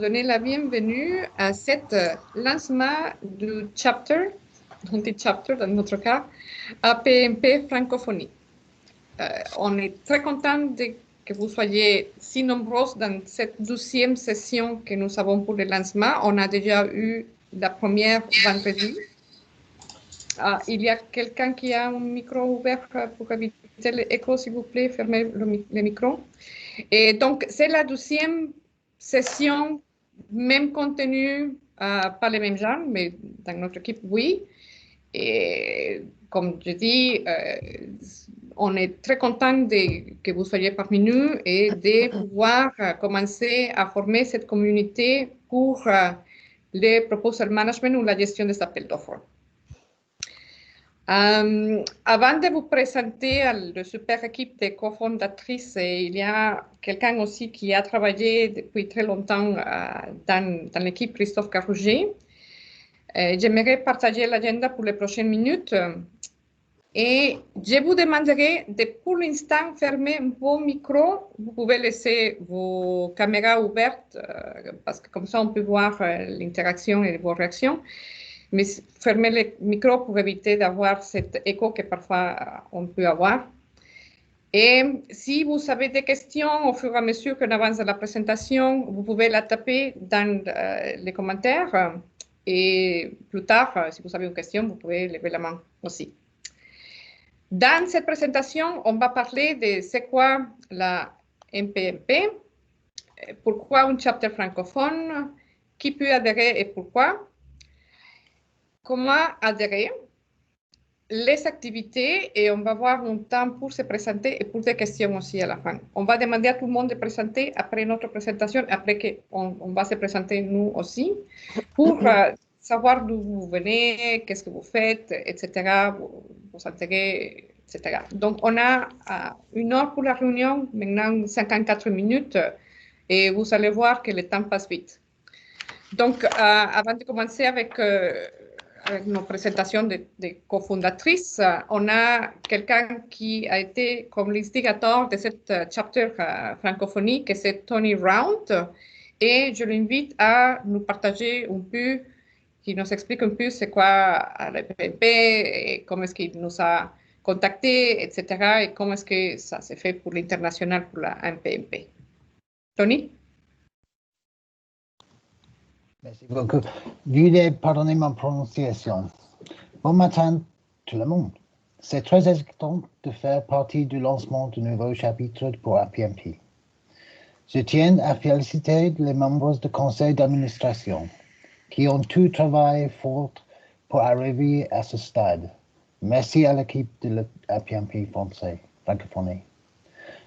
Donner la bienvenue à cet lancement du chapter dans notre cas, APMP Francophonie. On est très content que vous soyez si nombreux dans cette 12e session que nous avons pour le lancement. On a déjà eu la première vendredi. Il y a quelqu'un qui a un micro ouvert pour éviter l'écho, s'il vous plaît, fermez le micro. Et donc, c'est la 12e session, même contenu, pas les mêmes gens, mais dans notre équipe, oui. Et comme je dis, on est très content que vous soyez parmi nous et de pouvoir commencer à former cette communauté pour le proposal management ou la gestion des appels d'offres. Avant de vous présenter la super équipe de cofondatrices, il y a quelqu'un aussi qui a travaillé depuis très longtemps dans l'équipe, Christophe Carouget. J'aimerais partager l'agenda pour les prochaines minutes et je vous demanderai de, pour l'instant, fermer vos micros. Vous pouvez laisser vos caméras ouvertes parce que comme ça, on peut voir l'interaction et vos réactions. Mais fermez les micros pour éviter d'avoir cet écho que parfois on peut avoir. Et si vous avez des questions au fur et à mesure qu'on avance dans la présentation, vous pouvez la taper dans les commentaires. Et plus tard, si vous avez une question, vous pouvez lever la main aussi. Dans cette présentation, on va parler de c'est quoi la MPMP, pourquoi un chapter francophone, qui peut adhérer et pourquoi, comment adhérer, les activités, et on va avoir un temps pour se présenter et pour des questions aussi à la fin. On va demander à tout le monde de présenter après notre présentation, après qu'on va se présenter nous aussi, pour savoir d'où vous venez, qu'est-ce que vous faites, etc., vos intérêts, etc. Donc, on a 1 heure pour la réunion, maintenant 54 minutes, et vous allez voir que le temps passe vite. Donc, avant de commencer avec nos présentations de cofondatrices, on a quelqu'un qui a été comme l'instigateur de cette chapter francophonie, que c'est Tony Round, et je l'invite à nous partager un peu, qui nous explique un peu c'est quoi la PMP, et comment est-ce qu'il nous a contactés, etc., et comment est-ce que ça s'est fait pour l'international, pour la MPMP. Tony? Merci beaucoup. Veuillez pardonner ma prononciation. Bon matin, tout le monde. C'est très excitant de faire partie du lancement du nouveau chapitre pour APMP. Je tiens à féliciter les membres du conseil d'administration qui ont tout travaillé fort pour arriver à ce stade. Merci à l'équipe de l'APMP français, francophonie.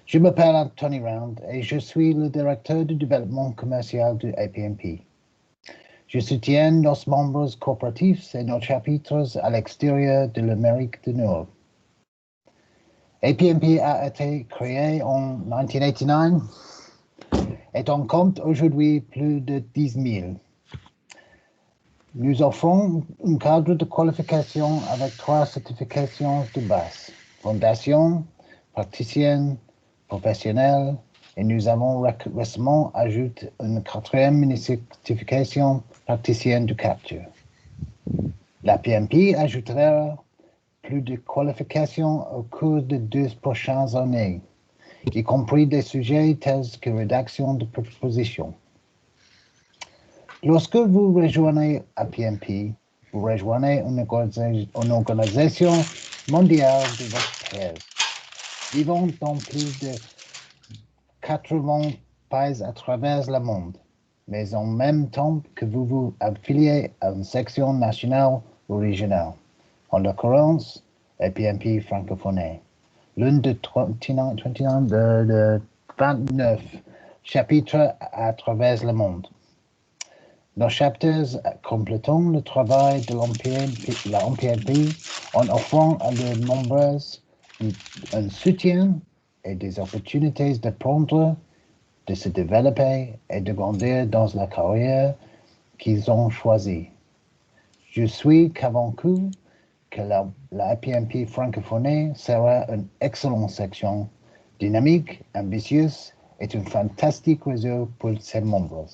Je m'appelle Tony Round et je suis le directeur du développement commercial de APMP. Je soutiens nos membres coopératifs et nos chapitres à l'extérieur de l'Amérique du Nord. APMP a été créé en 1989 et on compte aujourd'hui plus de 10 000. Nous offrons un cadre de qualification avec 3 certifications de base: fondation, praticienne, professionnelle, et nous avons récemment ajouté une 4e certification praticienne de capture. La PMP ajoutera plus de qualifications au cours des 2 prochaines années, y compris des sujets tels que rédaction de propositions. Lorsque vous rejoignez APMP, vous rejoignez une organisation mondiale de votre pairs, vivant dans plus de 80 pays à travers le monde, mais en même temps que vous vous affiliez à une section nationale ou régionale, en l'occurrence APMP francophonie. L'une de 29 chapitres à travers le monde. Nos chapters complétent le travail de la MPMP en offrant à leurs membres un soutien et des opportunités d'apprendre, de se développer et de grandir dans la carrière qu'ils ont choisie. Je suis convaincu que la APMP francophonie sera une excellente section, dynamique, ambitieuse et un fantastique réseau pour ses membres.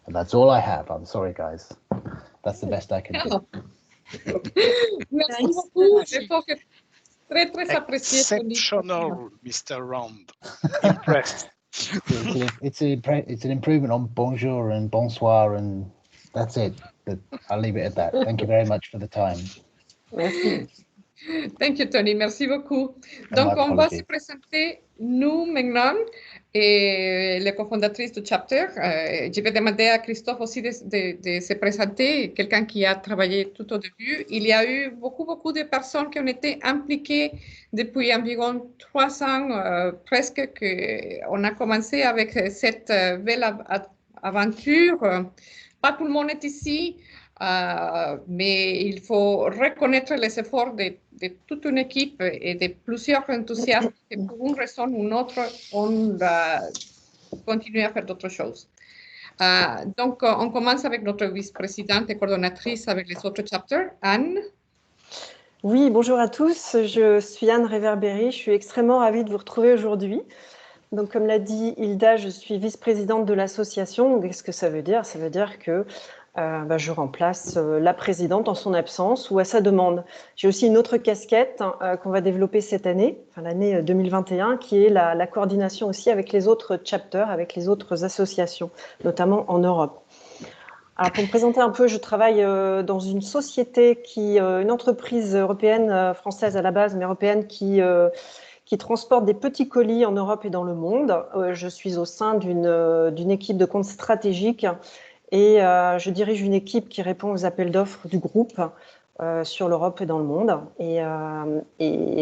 And that's all I have. I'm sorry, guys. That's the best I can do. Merci beaucoup. L'effort est très, très apprécié, Tony. Exceptional, Mr. Round. Impressed. It's an improvement on bonjour and bonsoir, and that's it. But I'll leave it at that. Thank you very much for the time. Merci. Thank you, Tony. Merci beaucoup. Donc, on va se présenter, nous, maintenant, et les cofondatrices du chapter. Je vais demander à Christophe aussi de se présenter, quelqu'un qui a travaillé tout au début. Il y a eu beaucoup de personnes qui ont été impliquées depuis environ 3 ans, presque, qu'on a commencé avec cette belle aventure. Pas tout le monde est ici. Mais il faut reconnaître les efforts de toute une équipe et de plusieurs enthousiastes qui, pour une raison ou une autre, ont continué à faire d'autres choses. Donc, on commence avec notre vice-présidente et coordonnatrice avec les autres chapters, Anne. Oui, bonjour à tous. Je suis Anne Réverbéry. Je suis extrêmement ravie de vous retrouver aujourd'hui. Donc, comme l'a dit Hilda, je suis vice-présidente de l'association. Qu'est-ce que ça veut dire? Ça veut dire que je remplace la présidente en son absence ou à sa demande. J'ai aussi une autre casquette qu'on va développer cette année, enfin l'année 2021, qui est la coordination aussi avec les autres chapters, avec les autres associations, notamment en Europe. Alors pour me présenter un peu, je travaille dans une société une entreprise européenne, française à la base, mais européenne qui transporte des petits colis en Europe et dans le monde. Je suis au sein d'une équipe de compte stratégique. Et je dirige une équipe qui répond aux appels d'offres du groupe sur l'Europe et dans le monde. Et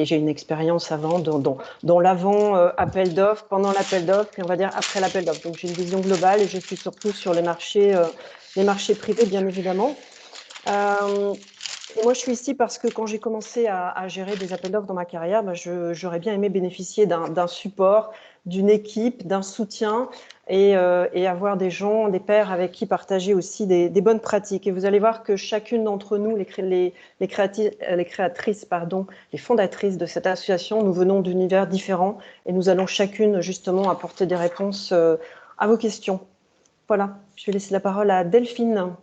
j'ai une expérience avant dans l'avant appel d'offres, pendant l'appel d'offres et on va dire après l'appel d'offres. Donc j'ai une vision globale et je suis surtout sur les marchés privés, bien évidemment. Et moi, je suis ici parce que quand j'ai commencé à gérer des appels d'offres dans ma carrière, j'aurais bien aimé bénéficier d'un support, d'une équipe, d'un soutien et avoir des gens, des pairs avec qui partager aussi des bonnes pratiques. Et vous allez voir que chacune d'entre nous, les créatrices, les fondatrices de cette association, nous venons d'univers différents et nous allons chacune justement apporter des réponses à vos questions. Voilà, je vais laisser la parole à Delphine.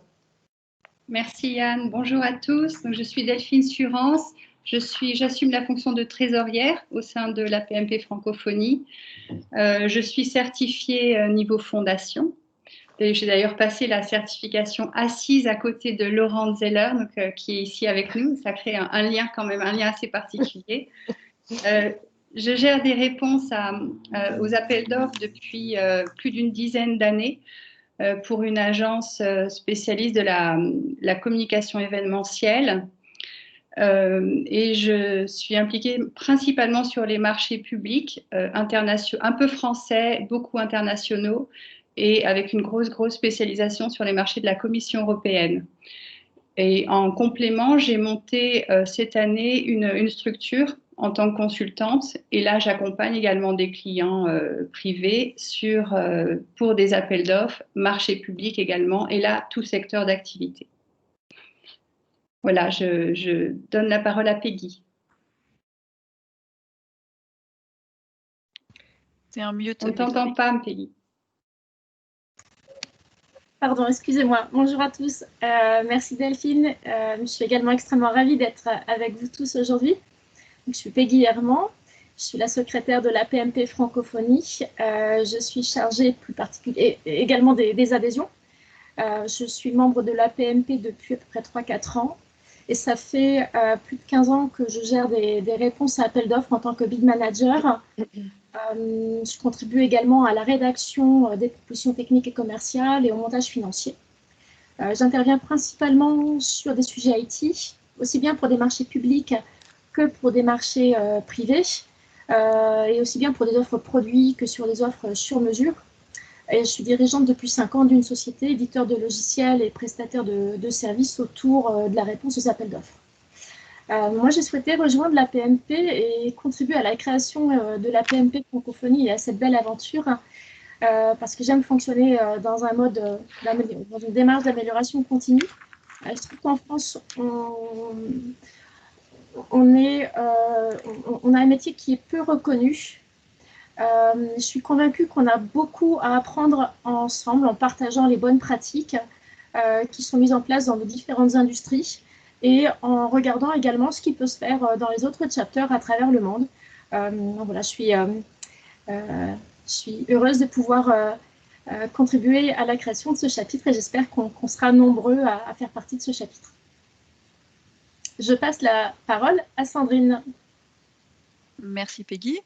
Merci Yann, bonjour à tous. Donc, je suis Delphine Surance, j'assume la fonction de trésorière au sein de la PMP Francophonie. Je suis certifiée niveau fondation. J'ai d'ailleurs passé la certification assise à côté de Laurent Zeller, qui est ici avec nous. Ça crée un lien quand même, un lien assez particulier. Je gère des réponses aux appels d'offres depuis plus d'une dizaine d'années. Pour une agence spécialiste de la communication événementielle. Et je suis impliquée principalement sur les marchés publics, internationaux, un peu français, beaucoup internationaux, et avec une grosse spécialisation sur les marchés de la Commission européenne. Et en complément, j'ai monté cette année une structure en tant que consultante. Et là, j'accompagne également des clients privés pour des appels d'offres, marché public également, et là, tout secteur d'activité. Voilà, je donne la parole à Peggy. C'est un mute. On ne t'entend pas, Peggy. Pardon, excusez-moi. Bonjour à tous. Merci Delphine. Je suis également extrêmement ravie d'être avec vous tous aujourd'hui. Je suis Peggy Herman. Je suis la secrétaire de la PMP Francophonie. Je suis chargée plus particulièrement également des adhésions. Je suis membre de la PMP depuis à peu près 3-4 ans. Et ça fait plus de 15 ans que je gère des réponses à appels d'offres en tant que bid manager. Je contribue également à la rédaction des propositions techniques et commerciales et au montage financier. J'interviens principalement sur des sujets IT, aussi bien pour des marchés publics que pour des marchés privés, et aussi bien pour des offres produits que sur des offres sur mesure. Et je suis dirigeante depuis 5 ans d'une société éditeur de logiciels et prestataire de services autour de la réponse aux appels d'offres. Moi, j'ai souhaité rejoindre la PMP et contribuer à la création de la PMP Francophonie et à cette belle aventure parce que j'aime fonctionner dans un mode, dans une démarche d'amélioration continue. Je trouve qu'en France, on a un métier qui est peu reconnu. Je suis convaincue qu'on a beaucoup à apprendre ensemble en partageant les bonnes pratiques qui sont mises en place dans les différentes industries et en regardant également ce qui peut se faire dans les autres chapters à travers le monde. Voilà, je suis heureuse de pouvoir contribuer à la création de ce chapitre et j'espère qu'on sera nombreux à faire partie de ce chapitre. Je passe la parole à Sandrine. Merci Peggy.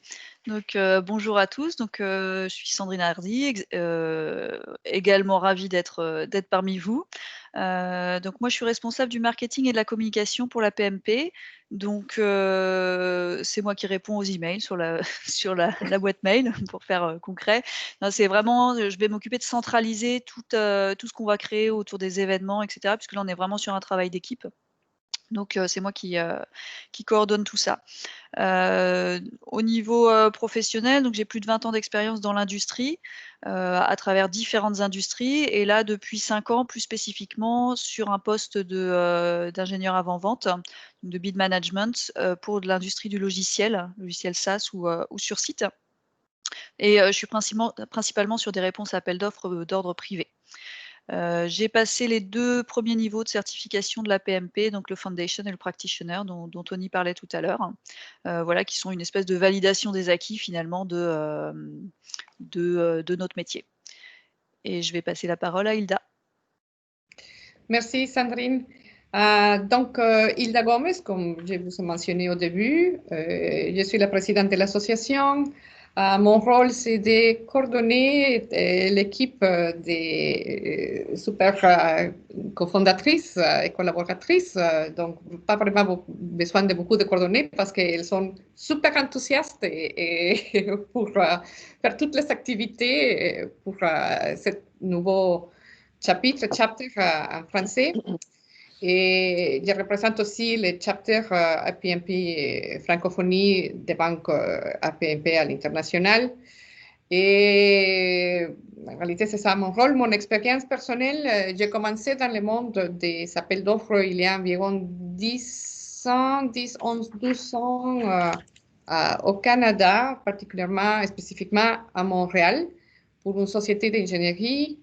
Donc bonjour à tous. Donc je suis Sandrine Hardy, également ravie d'être parmi vous. Donc moi je suis responsable du marketing et de la communication pour la PMP. Donc c'est moi qui réponds aux emails sur la sur la boîte mail pour faire concret. C'est vraiment, je vais m'occuper de centraliser tout ce qu'on va créer autour des événements, etc. Puisque là on est vraiment sur un travail d'équipe. Donc c'est moi qui coordonne tout ça. Au niveau professionnel, donc j'ai plus de 20 ans d'expérience dans l'industrie, à travers différentes industries et là depuis 5 ans plus spécifiquement sur un poste d'ingénieur avant-vente, de bid management pour de l'industrie du logiciel SaaS ou sur site. Et je suis principalement sur des réponses à appels d'offres d'ordre privé. J'ai passé les 2 premiers niveaux de certification de la PMP, donc le Foundation et le Practitioner, dont Tony parlait tout à l'heure. Voilà, qui sont une espèce de validation des acquis finalement de notre métier. Et je vais passer la parole à Hilda. Merci Sandrine. Donc, Hilda Gomez, comme je vous ai mentionné au début, je suis la présidente de l'association. Mon rôle, c'est de coordonner l'équipe des super cofondatrices et collaboratrices. Donc, pas vraiment besoin de beaucoup de coordonner parce qu'elles sont super enthousiastes et pour faire toutes les activités pour ce nouveau chapter en français. Et je représente aussi le chapter APMP francophonie des banques APMP à l'international. Et en réalité, c'est ça mon rôle. Mon expérience personnelle, j'ai commencé dans le monde des appels d'offres il y a environ 10 ans, 10, 11, 12 ans au Canada, particulièrement, spécifiquement à Montréal, pour une société d'ingénierie.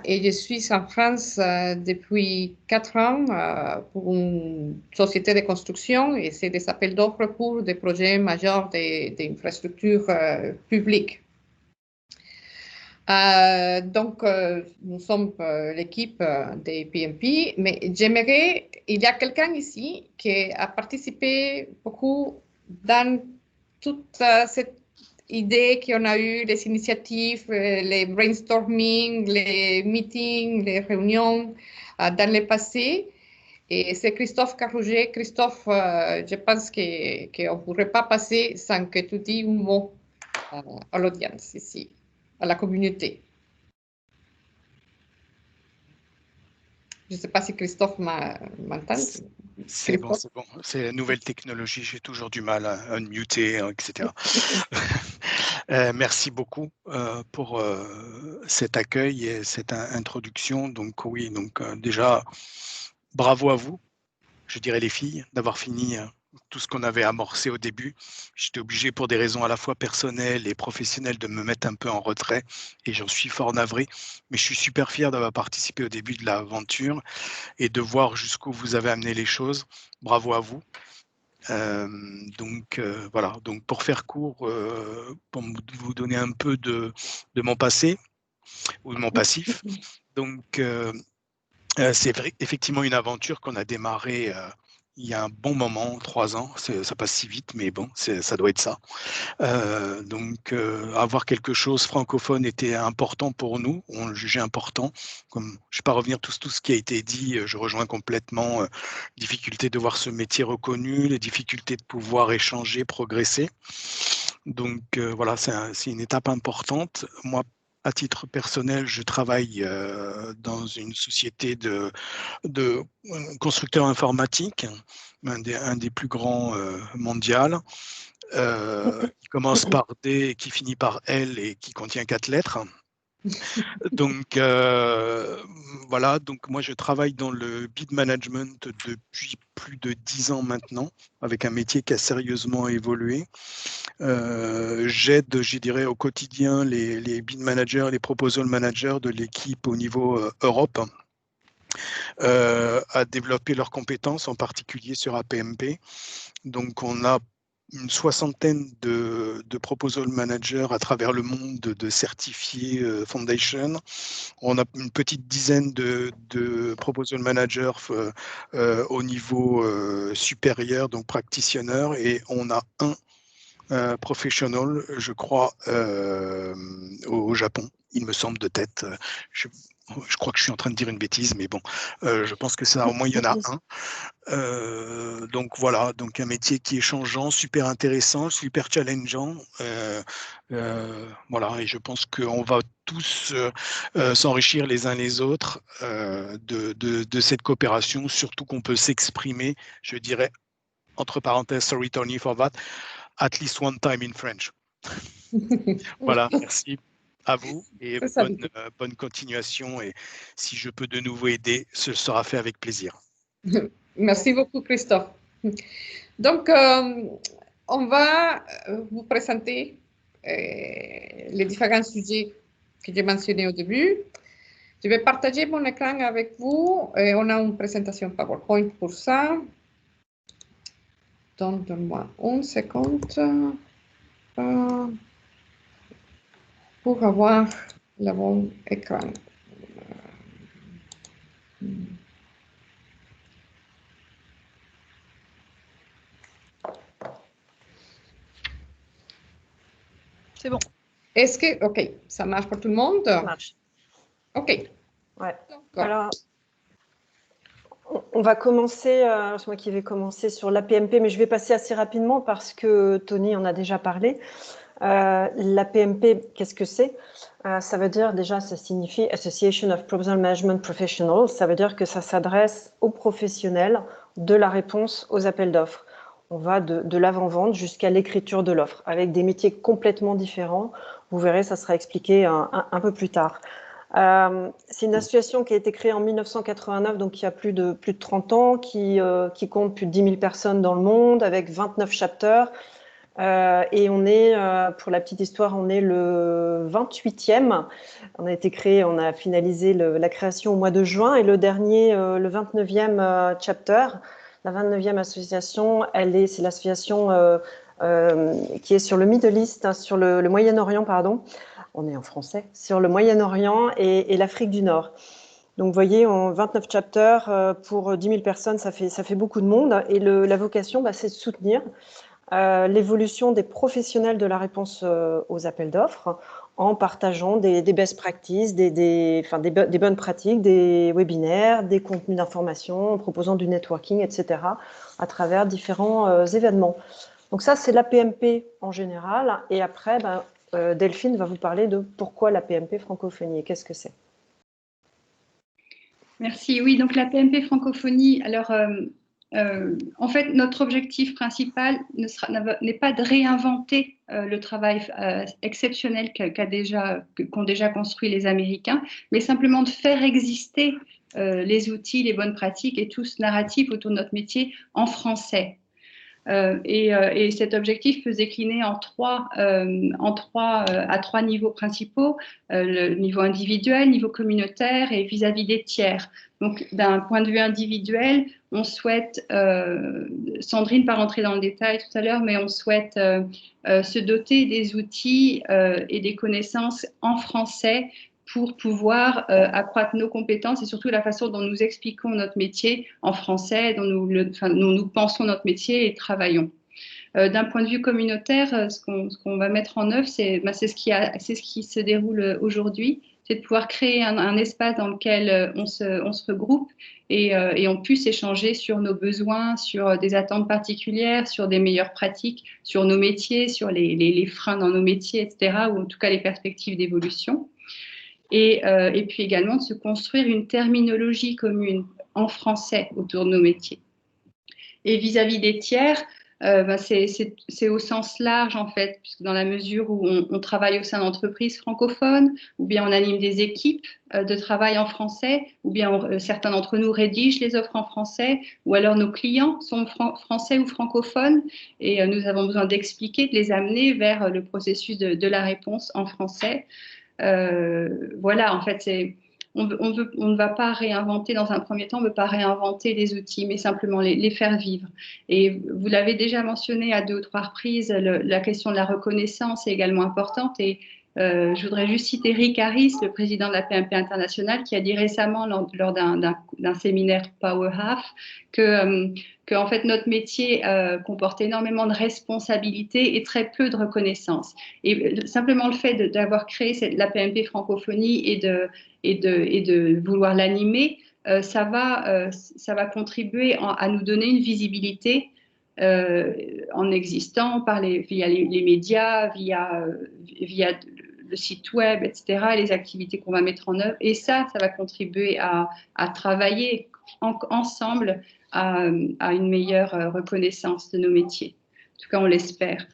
Et je suis en France depuis 4 ans pour une société de construction et c'est des appels d'offres pour des projets majeurs d'infrastructures publiques. Donc, nous sommes l'équipe des PMP, mais j'aimerais, il y a quelqu'un ici qui a participé beaucoup dans toute cette idées qu'on a eues, les initiatives, les brainstorming, les meetings, les réunions dans le passé. Et c'est Christophe Carrouget. Christophe, je pense qu'on ne pourrait pas passer sans que tu dises un mot à l'audience ici, à la communauté. Je ne sais pas si Christophe m'entend. C'est bon, c'est bon. C'est la nouvelle technologie, j'ai toujours du mal à unmuter, etc. Merci beaucoup pour cet accueil et cette introduction. Donc oui, donc déjà, bravo à vous, je dirais les filles, d'avoir fini tout ce qu'on avait amorcé au début. J'étais obligé pour des raisons à la fois personnelles et professionnelles de me mettre un peu en retrait et j'en suis fort navré. Mais je suis super fier d'avoir participé au début de l'aventure et de voir jusqu'où vous avez amené les choses. Bravo à vous. Donc voilà, donc pour faire court, pour vous donner un peu de mon passé ou de mon passif. Donc c'est effectivement une aventure qu'on a démarrée il y a un bon moment, 3 ans, ça passe si vite, mais bon, ça doit être ça. Donc, avoir quelque chose francophone était important pour nous, on le jugeait important. Comme, je ne vais pas revenir tout ce qui a été dit, je rejoins complètement les difficultés de voir ce métier reconnu, les difficultés de pouvoir échanger, progresser. Donc, voilà, c'est une étape importante. Moi, à titre personnel, je travaille dans une société de constructeurs informatiques, un des plus grands mondial, qui commence par D et qui finit par L et qui contient 4 lettres. Donc, voilà, donc moi je travaille dans le bid management depuis plus de 10 ans maintenant, avec un métier qui a sérieusement évolué. J'aide, je dirais, au quotidien les bid managers, les proposal managers de l'équipe au niveau Europe à développer leurs compétences, en particulier sur APMP. Donc, on a une soixantaine de proposal managers à travers le monde, de certifiés foundation. On a une petite dizaine de proposal managers au niveau supérieur, donc practitioner, et on a un professional, je crois, au Japon, il me semble de tête. Je crois que je suis en train de dire une bêtise, mais bon, je pense que ça, au moins, il y en a un. Donc voilà, donc un métier qui est changeant, super intéressant, super challengeant. Voilà, et je pense qu'on va tous s'enrichir les uns les autres de cette coopération, surtout qu'on peut s'exprimer, je dirais, entre parenthèses, sorry Tony for that, at least one time in French. Voilà, merci à vous et bonne continuation. Et si je peux de nouveau aider, ce sera fait avec plaisir. Merci beaucoup, Christophe. Donc, on va vous présenter les différents sujets que j'ai mentionnés au début. Je vais partager mon écran avec vous et on a une présentation PowerPoint pour ça. Donne-moi une seconde pour avoir le bon écran. C'est bon. Est-ce que, OK, ça marche pour tout le monde? Ça marche. OK. Ouais. Alors, on va commencer, c'est moi qui vais commencer sur l'APMP, mais je vais passer assez rapidement parce que Tony en a déjà parlé. L'APMP, qu'est-ce que c'est? Ça veut dire déjà, ça signifie Association of Proposal Management Professionals. Ça veut dire que ça s'adresse aux professionnels de la réponse aux appels d'offres. On va de l'avant-vente jusqu'à l'écriture de l'offre, avec des métiers complètement différents. Vous verrez, ça sera expliqué un peu plus tard. C'est une association qui a été créée en 1989, donc il y a plus de 30 ans, qui compte plus de 10 000 personnes dans le monde, avec 29 chapters. Et on est, pour la petite histoire, on est le 28e. On a été créé, on a finalisé la création au mois de juin, et le dernier, le 29e chapter, la 29e association, c'est l'association qui est sur le Middle East, sur le Moyen-Orient, pardon. On est en français, sur le Moyen-Orient et l'Afrique du Nord. Donc, vous voyez, 29 chapters pour 10 000 personnes, ça fait beaucoup de monde. Et la vocation, c'est de soutenir l'évolution des professionnels de la réponse aux appels d'offres en partageant des best practices, des bonnes pratiques, des webinaires, des contenus d'information, en proposant du networking, etc., à travers différents événements. Donc ça, c'est l'APMP en général. Et après, Delphine va vous parler de pourquoi l'APMP francophonie et qu'est-ce que c'est. Merci. Oui, donc l'APMP francophonie, alors en fait, notre objectif principal n'est pas de réinventer le travail exceptionnel qu'ont déjà construit les Américains, mais simplement de faire exister les outils, les bonnes pratiques et tout ce narratif autour de notre métier en français. Et cet objectif peut se décliner à trois niveaux principaux, le niveau individuel, niveau communautaire et vis-à-vis des tiers. Donc, d'un point de vue individuel, on souhaite, Sandrine va rentrer dans le détail tout à l'heure, mais on souhaite se doter des outils et des connaissances en français pour pouvoir accroître nos compétences et surtout la façon dont nous expliquons notre métier en français, dont nous pensons notre métier et travaillons. D'un point de vue communautaire, ce qu'on va mettre en œuvre, c'est ce qui se déroule aujourd'hui, c'est de pouvoir créer un espace dans lequel on se regroupe et on puisse échanger sur nos besoins, sur des attentes particulières, sur des meilleures pratiques, sur nos métiers, sur les freins dans nos métiers, etc., ou en tout cas les perspectives d'évolution. Et puis également de se construire une terminologie commune en français autour de nos métiers. Et vis-à-vis des tiers, c'est au sens large, en fait, puisque dans la mesure où on travaille au sein d'entreprises francophones, ou bien on anime des équipes de travail en français, ou bien certains d'entre nous rédigent les offres en français, ou alors nos clients sont français ou francophones, et nous avons besoin d'expliquer, de les amener vers le processus de la réponse en français. Voilà, en fait, on ne va pas réinventer dans un premier temps, on ne veut pas réinventer les outils, mais simplement les faire vivre. Et vous l'avez déjà mentionné à 2 ou 3 reprises, la question de la reconnaissance est également importante. Et je voudrais juste citer Rick Harris, le président de la PMP internationale, qui a dit récemment lors d'un séminaire Power Half que en fait, notre métier comporte énormément de responsabilités et très peu de reconnaissance. Et simplement le fait d'avoir créé la PMP francophonie et de vouloir l'animer, ça va contribuer à nous donner une visibilité en existant via les médias, via le site web, etc., et les activités qu'on va mettre en œuvre. Et ça va contribuer à travailler ensemble à une meilleure reconnaissance de nos métiers. En tout cas, on l'espère.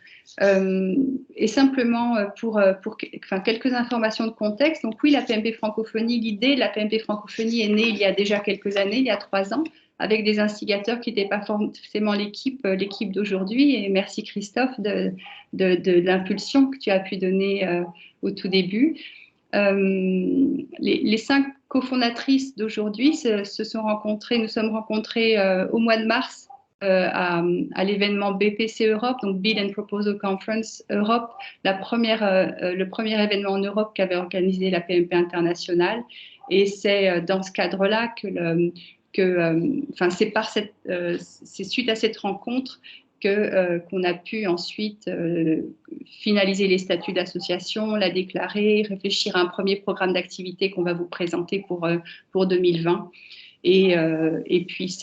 Et simplement pour quelques informations de contexte. Donc oui, la PMP francophonie, l'idée de la PMP francophonie est née il y a déjà quelques années, il y a 3 ans, avec des instigateurs qui n'étaient pas forcément l'équipe d'aujourd'hui. Et merci Christophe de l'impulsion que tu as pu donner au tout début. Les 5 cofondatrices d'aujourd'hui nous sommes rencontrées au mois de mars à l'événement BPC Europe, donc Bid and Proposal Conference Europe, le premier événement en Europe qu'avait organisé la PMP internationale. Et c'est dans ce cadre-là c'est suite à cette rencontre qu'on a pu ensuite finaliser les statuts d'association, la déclarer, réfléchir à un premier programme d'activité qu'on va vous présenter pour 2020. Et puis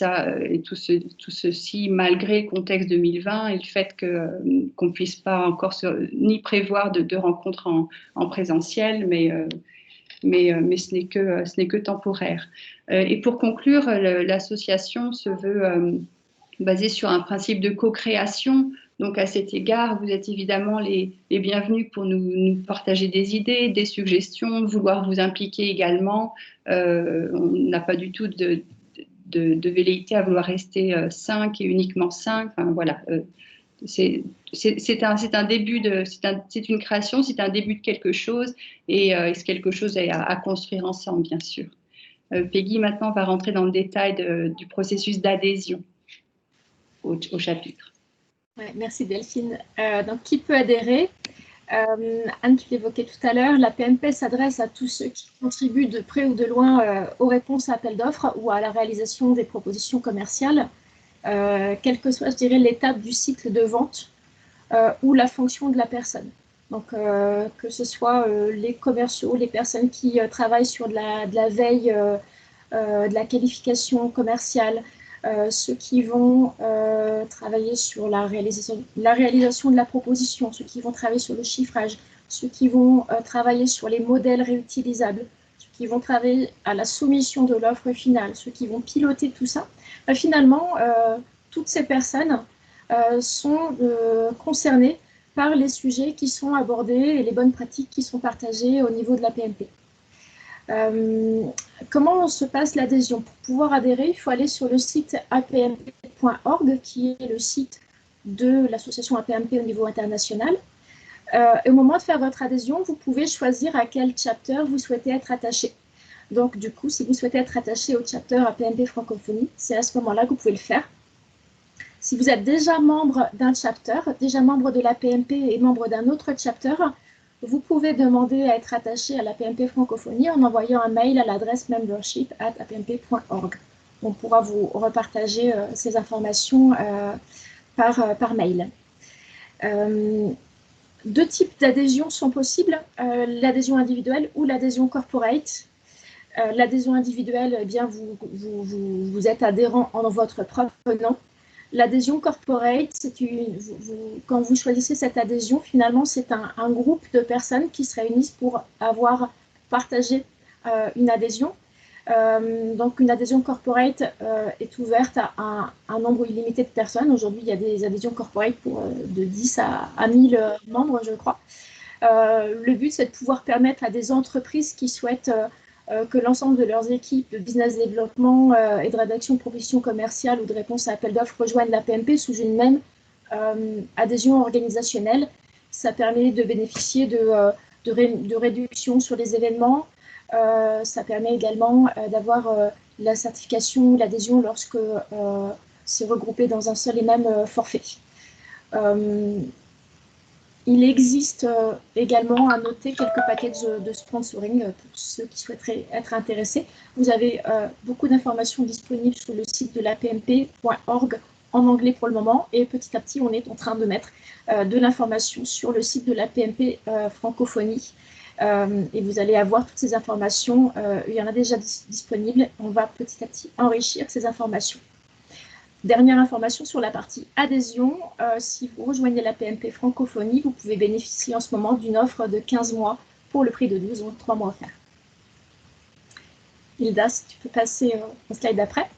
tout ceci malgré le contexte 2020 et le fait qu'on ne puisse pas encore ni prévoir de rencontres en présentiel, mais ce n'est que temporaire. Et pour conclure, l'association se veut basée sur un principe de co-création. Donc, à cet égard, vous êtes évidemment les bienvenus pour nous partager des idées, des suggestions, vouloir vous impliquer également. On n'a pas du tout de velléité à vouloir rester 5 et uniquement 5. Enfin, voilà. C'est un début c'est une création, c'est un début de quelque chose et c'est quelque chose à construire ensemble, bien sûr. Peggy, maintenant, va rentrer dans le détail du processus d'adhésion au chapitre. Ouais, merci Delphine. Donc, qui peut adhérer? Anne, tu l'évoquais tout à l'heure, la PMP s'adresse à tous ceux qui contribuent de près ou de loin aux réponses à appels d'offres ou à la réalisation des propositions commerciales, quelle que soit, je dirais, l'étape du cycle de vente ou la fonction de la personne. Donc, que ce soit les commerciaux, les personnes qui travaillent sur de la veille, de la qualification commerciale, ceux qui vont travailler sur la réalisation de la proposition, ceux qui vont travailler sur le chiffrage, ceux qui vont travailler sur les modèles réutilisables, ceux qui vont travailler à la soumission de l'offre finale, ceux qui vont piloter tout ça. Finalement, toutes ces personnes sont concernées par les sujets qui sont abordés et les bonnes pratiques qui sont partagées au niveau de la PMP. Comment se passe l'adhésion? Pour pouvoir adhérer, il faut aller sur le site apmp.org, qui est le site de l'association APMP au niveau international. Et au moment de faire votre adhésion, vous pouvez choisir à quel chapter vous souhaitez être attaché. Donc, du coup, si vous souhaitez être attaché au chapter APMP francophonie, c'est à ce moment-là que vous pouvez le faire. Si vous êtes déjà membre d'un chapter, déjà membre de l'APMP et membre d'un autre chapter, vous pouvez demander à être attaché à la PMP francophonie en envoyant un mail à l'adresse membership@apmp.org. On pourra vous repartager ces informations par mail. 2 types d'adhésion sont possibles, l'adhésion individuelle ou l'adhésion corporate. L'adhésion individuelle, eh bien, vous êtes adhérent en votre propre nom. L'adhésion corporate, quand vous choisissez cette adhésion, finalement, c'est un groupe de personnes qui se réunissent pour avoir partagé une adhésion. Donc, une adhésion corporate est ouverte à un nombre illimité de personnes. Aujourd'hui, il y a des adhésions corporate de 10 à 1000 membres, je crois. Le but, c'est de pouvoir permettre à des entreprises qui souhaitent que l'ensemble de leurs équipes de business développement et de rédaction de propositions commerciales ou de réponse à appel d'offres rejoignent la PMP sous une même adhésion organisationnelle. Ça permet de bénéficier de réductions sur les événements. Ça permet également d'avoir la certification ou l'adhésion lorsque c'est regroupé dans un seul et même forfait. Il existe également à noter quelques packages de sponsoring pour ceux qui souhaiteraient être intéressés. Vous avez beaucoup d'informations disponibles sur le site de lapmp.org en anglais pour le moment, et petit à petit, on est en train de mettre de l'information sur le site de l'APMP francophonie. Et vous allez avoir toutes ces informations. Il y en a déjà disponibles. On va petit à petit enrichir ces informations. Dernière information sur la partie adhésion. Si vous rejoignez la PMP francophonie, vous pouvez bénéficier en ce moment d'une offre de 15 mois pour le prix de 12, donc 3 mois offerts. Hilda, si tu peux passer au slide d'après.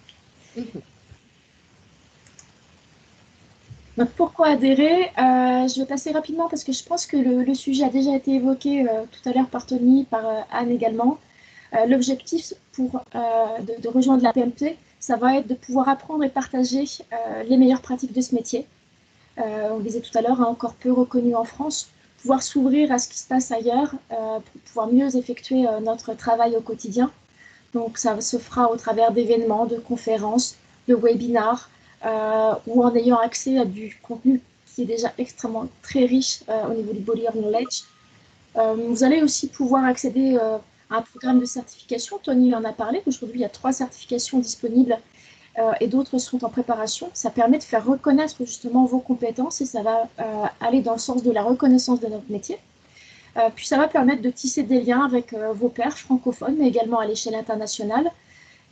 Donc, pourquoi adhérer? Je vais passer rapidement parce que je pense que le sujet a déjà été évoqué tout à l'heure par Tony, par Anne également. L'objectif de rejoindre la PMP, ça va être de pouvoir apprendre et partager les meilleures pratiques de ce métier. On le disait tout à l'heure, encore peu reconnu en France, pouvoir s'ouvrir à ce qui se passe ailleurs pour pouvoir mieux effectuer notre travail au quotidien. Donc, ça se fera au travers d'événements, de conférences, de webinars, ou en ayant accès à du contenu qui est déjà extrêmement très riche au niveau du body of knowledge. Vous allez aussi pouvoir accéder à un programme de certification. Tony en a parlé. Aujourd'hui, il y a 3 certifications disponibles et d'autres sont en préparation. Ça permet de faire reconnaître justement vos compétences et ça va aller dans le sens de la reconnaissance de notre métier. Puis ça va permettre de tisser des liens avec vos pairs francophones, mais également à l'échelle internationale,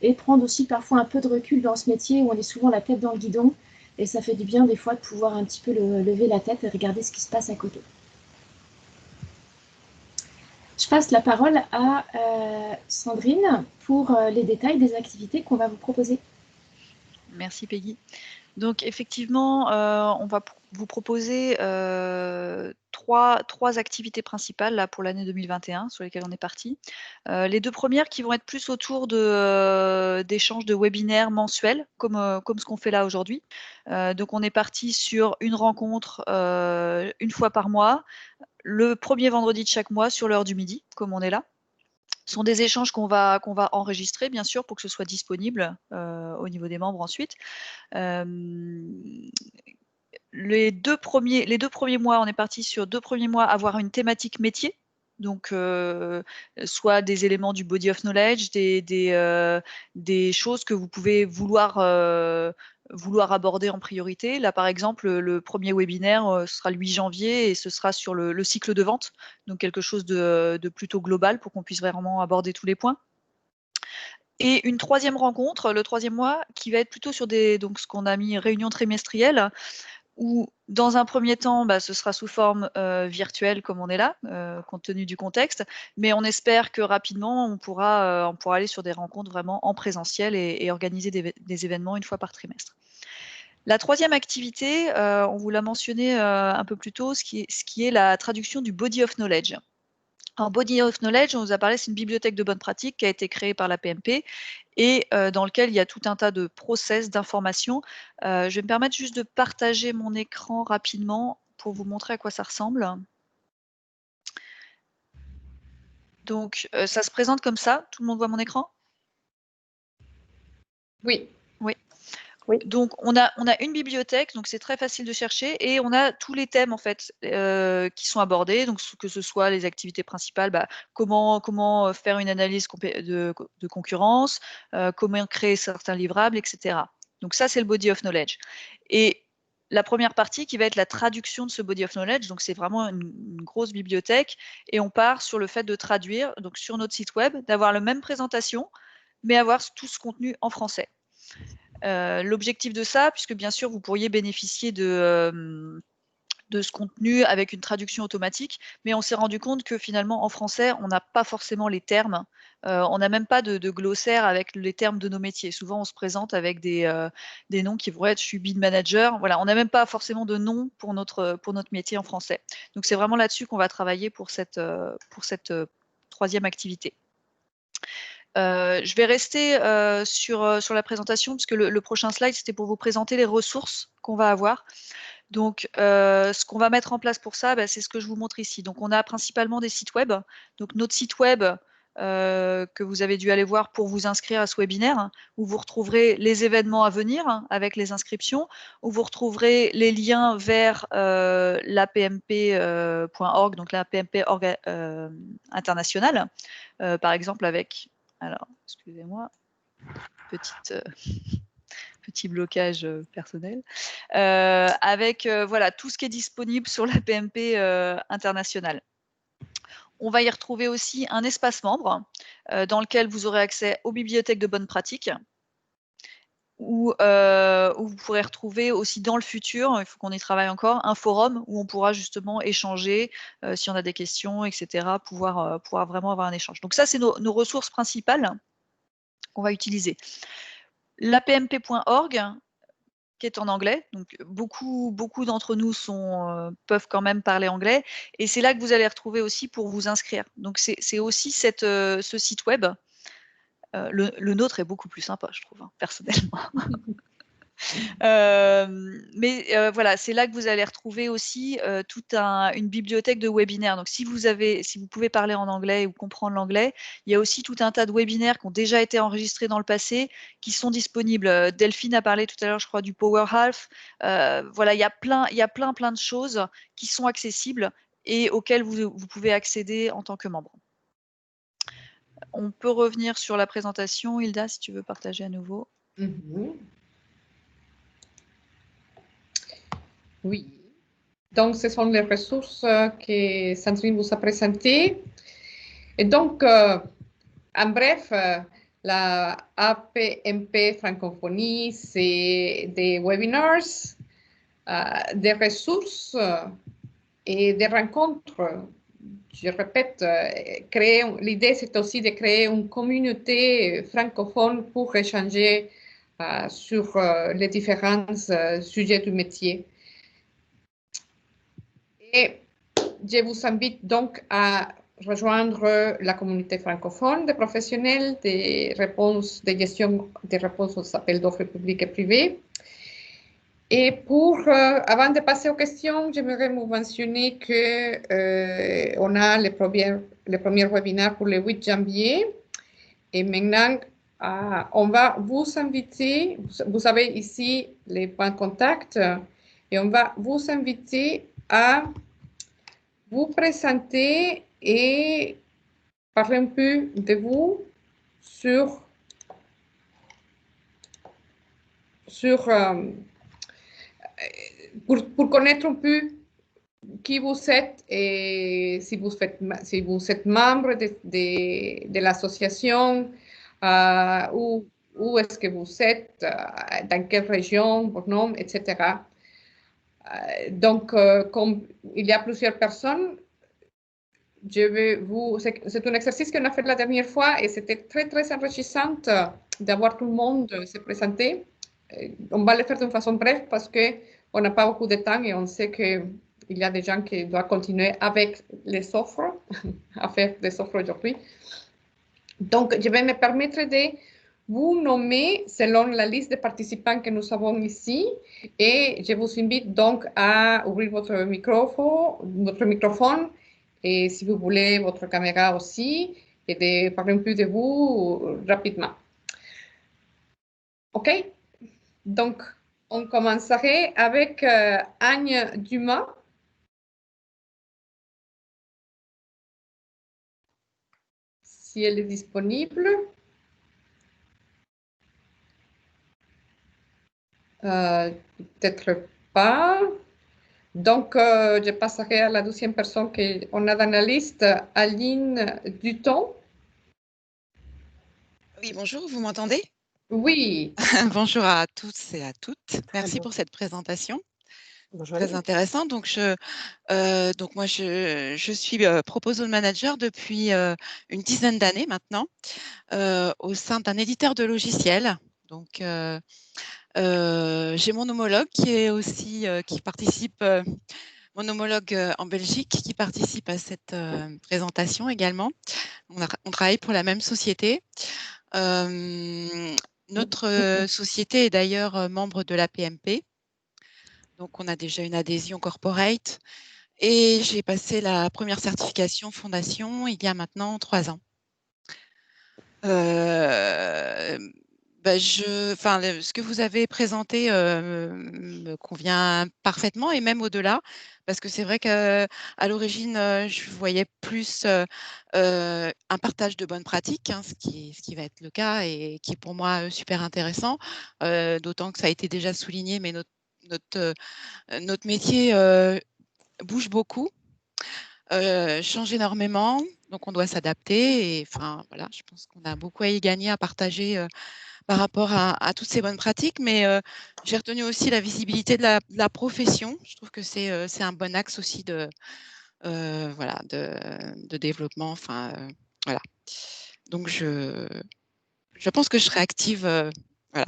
et prendre aussi parfois un peu de recul dans ce métier où on est souvent la tête dans le guidon, et ça fait du bien des fois de pouvoir un petit peu lever la tête et regarder ce qui se passe à côté. Je passe la parole à Sandrine pour les détails des activités qu'on va vous proposer. Merci Peggy. Donc effectivement, on va vous proposer 3 activités principales là, pour l'année 2021 sur lesquelles on est parti. Les 2 premières qui vont être plus autour d'échanges de webinaires mensuels, comme ce qu'on fait là aujourd'hui. Donc on est parti sur une rencontre une fois par mois, le premier vendredi de chaque mois sur l'heure du midi, comme on est là. Ce sont des échanges qu'on va enregistrer, bien sûr, pour que ce soit disponible au niveau des membres ensuite. Les deux premiers mois, on est parti sur 2 premiers mois avoir une thématique métier. Donc, soit des éléments du body of knowledge, des choses que vous pouvez vouloir aborder en priorité. Là, par exemple, le premier webinaire sera le 8 janvier et ce sera sur le cycle de vente, donc quelque chose de plutôt global pour qu'on puisse vraiment aborder tous les points. Et une 3e rencontre, le 3e mois, qui va être plutôt sur donc ce qu'on a mis réunion trimestrielle, où dans un premier temps, ce sera sous forme virtuelle comme on est là, compte tenu du contexte, mais on espère que rapidement, on pourra aller sur des rencontres vraiment en présentiel et organiser des événements une fois par trimestre. La 3e activité, on vous l'a mentionné un peu plus tôt, ce qui est la traduction du body of knowledge. Alors, Body of Knowledge, on vous a parlé, c'est une bibliothèque de bonnes pratiques qui a été créée par la PMP et dans lequel il y a tout un tas de process, d'informations. Je vais me permettre juste de partager mon écran rapidement pour vous montrer à quoi ça ressemble. Donc, ça se présente comme ça. Tout le monde voit mon écran? Oui. Oui. Oui. Donc, on a une bibliothèque, donc c'est très facile de chercher, et on a tous les thèmes en fait qui sont abordés, donc que ce soit les activités principales, comment faire une analyse de concurrence, comment créer certains livrables, etc. Donc ça, c'est le body of knowledge. Et la première partie qui va être la traduction de ce body of knowledge, donc c'est vraiment une grosse bibliothèque, et on part sur le fait de traduire, donc sur notre site web, d'avoir la même présentation, mais avoir tout ce contenu en français. L'objectif de ça, puisque bien sûr vous pourriez bénéficier de de ce contenu avec une traduction automatique, mais on s'est rendu compte que finalement en français, on n'a pas forcément les termes. On n'a même pas de glossaire avec les termes de nos métiers. Souvent, on se présente avec des noms qui vont être « je suis bid manager ». Voilà, on n'a même pas forcément de nom pour notre métier en français. Donc, c'est vraiment là-dessus qu'on va travailler pour cette troisième activité. Je vais rester sur la présentation, puisque le prochain slide, c'était pour vous présenter les ressources qu'on va avoir. Donc, ce qu'on va mettre en place pour ça, c'est ce que je vous montre ici. Donc, on a principalement des sites web. Donc, notre site web que vous avez dû aller voir pour vous inscrire à ce webinaire, où vous retrouverez les événements à venir avec les inscriptions, où vous retrouverez les liens vers l'APMP.org, donc la PMP internationale, par exemple avec, alors, excusez-moi, petit blocage personnel, avec voilà, tout ce qui est disponible sur la PMP internationale. On va y retrouver aussi un espace membre dans lequel vous aurez accès aux bibliothèques de bonnes pratiques, où vous pourrez retrouver aussi dans le futur, il faut qu'on y travaille encore, un forum où on pourra justement échanger si on a des questions, etc., pouvoir vraiment avoir un échange. Donc ça, c'est nos ressources principales qu'on va utiliser. L'apmp.org, qui est en anglais, donc beaucoup d'entre nous peuvent quand même parler anglais, et c'est là que vous allez retrouver aussi pour vous inscrire. Donc c'est aussi ce site web. Le nôtre est beaucoup plus sympa, je trouve, hein, personnellement. Voilà, c'est là que vous allez retrouver aussi toute une bibliothèque de webinaires. Donc, si vous pouvez parler en anglais ou comprendre l'anglais, il y a aussi tout un tas de webinaires qui ont déjà été enregistrés dans le passé, qui sont disponibles. Delphine a parlé tout à l'heure, je crois, du Power Half. Voilà, il y a plein de choses qui sont accessibles et auxquelles vous pouvez accéder en tant que membre. On peut revenir sur la présentation. Hilda, si tu veux partager à nouveau. Oui. Donc, ce sont les ressources que Sandrine vous a présentées. Et donc, en bref, la APMP Francophonie, c'est des webinars, des ressources et des rencontres. Je répète, l'idée, c'est aussi de créer une communauté francophone pour échanger sur les différents sujets du métier. Et je vous invite donc à rejoindre la communauté francophone des professionnels des gestion des réponses aux appels d'offres publics et privés. Et avant de passer aux questions, j'aimerais vous mentionner qu'on a les premiers webinaires pour le 8 janvier. Et maintenant, on va vous inviter, vous avez ici les points de contact, et on va vous inviter à vous présenter et parler un peu de vous pour connaître un peu qui vous êtes et si vous êtes membre de l'association, où est-ce que vous êtes, dans quelle région, votre nom, etc. Donc, comme il y a plusieurs personnes, c'est un exercice qu'on a fait la dernière fois et c'était très enrichissant d'avoir tout le monde se présenter. On va le faire d'une façon brève parce qu'on n'a pas beaucoup de temps et on sait qu'il y a des gens qui doivent continuer avec les offres, à faire des offres aujourd'hui. Donc, je vais me permettre de vous nommer selon la liste de participants que nous avons ici et je vous invite donc à ouvrir votre microphone et si vous voulez votre caméra aussi et de parler un peu de vous rapidement. OK? Donc, on commencerait avec Agne Dumas. Si elle est disponible. Peut-être pas. Donc, je passerai à la deuxième personne qu'on a dans la liste, Aline Duton. Oui, bonjour, vous m'entendez? Oui. Bonjour à tous et à toutes. Merci pour cette présentation. Bonjour. Très intéressant. Donc, moi, je suis proposal manager depuis une dizaine d'années maintenant au sein d'un éditeur de logiciels. Donc, j'ai mon homologue qui est aussi qui participe, mon homologue en Belgique qui participe à cette présentation également. On travaille pour la même société. Notre société est d'ailleurs membre de la PMP. Donc, on a déjà une adhésion corporate et j'ai passé la première certification fondation il y a maintenant 3 ans. Ce que vous avez présenté me convient parfaitement et même au-delà, parce que c'est vrai qu'à l'origine, je voyais plus un partage de bonnes pratiques, hein, ce qui va être le cas et qui est pour moi super intéressant, d'autant que ça a été déjà souligné, mais notre métier bouge beaucoup, change énormément, donc on doit s'adapter. Et enfin voilà, je pense qu'on a beaucoup à y gagner, à partager par rapport à toutes ces bonnes pratiques. Mais j'ai retenu aussi la visibilité de la profession. Je trouve que c'est un bon axe aussi de développement. Enfin voilà. Donc je pense que je serai active, voilà,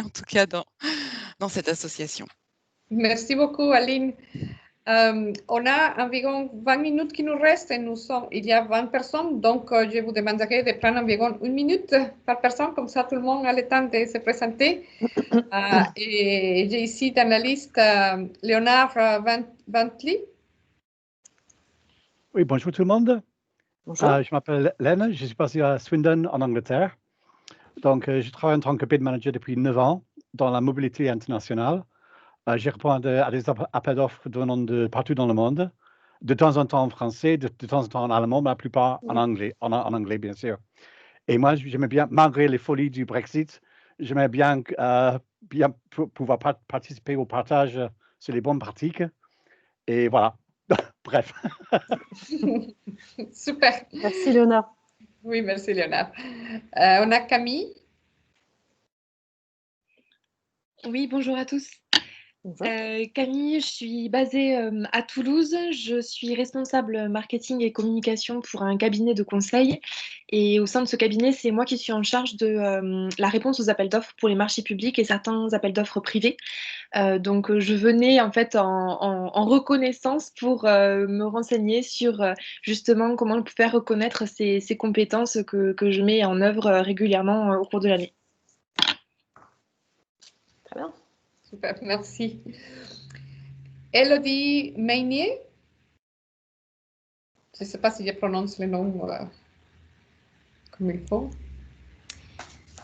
en tout cas dans cette association. Merci beaucoup, Aline. On a environ 20 minutes qui nous restent et il y a 20 personnes, donc je vous demanderai de prendre environ 1 minute par personne, comme ça tout le monde a le temps de se présenter. Et j'ai ici dans la liste Léonard Bentley. Oui, bonjour tout le monde. Bonjour. Je m'appelle Len, je suis basé à Swindon en Angleterre. Donc, je travaille en tant que bid manager depuis 9 ans dans la mobilité internationale. Je réponds à des appels d'offres venant de partout dans le monde, de temps en temps en français, de temps en temps en allemand, mais la plupart en anglais, en anglais bien sûr. Et moi, j'aimais bien, malgré les folies du Brexit, j'aimais bien pouvoir participer au partage sur les bonnes pratiques. Et voilà, bref. Super. Merci Léonard. Oui, merci Léonard. On a Camille. Oui, bonjour à tous. Bonjour. Camille, je suis basée à Toulouse. Je suis responsable marketing et communication pour un cabinet de conseil. Et au sein de ce cabinet, c'est moi qui suis en charge de la réponse aux appels d'offres pour les marchés publics et certains appels d'offres privés. Donc, je venais en fait en reconnaissance pour me renseigner sur justement comment faire reconnaître ces compétences que je mets en œuvre régulièrement au cours de l'année. Très bien. Super, merci. Elodie Meinier. Je ne sais pas si je prononce le nom comme il faut.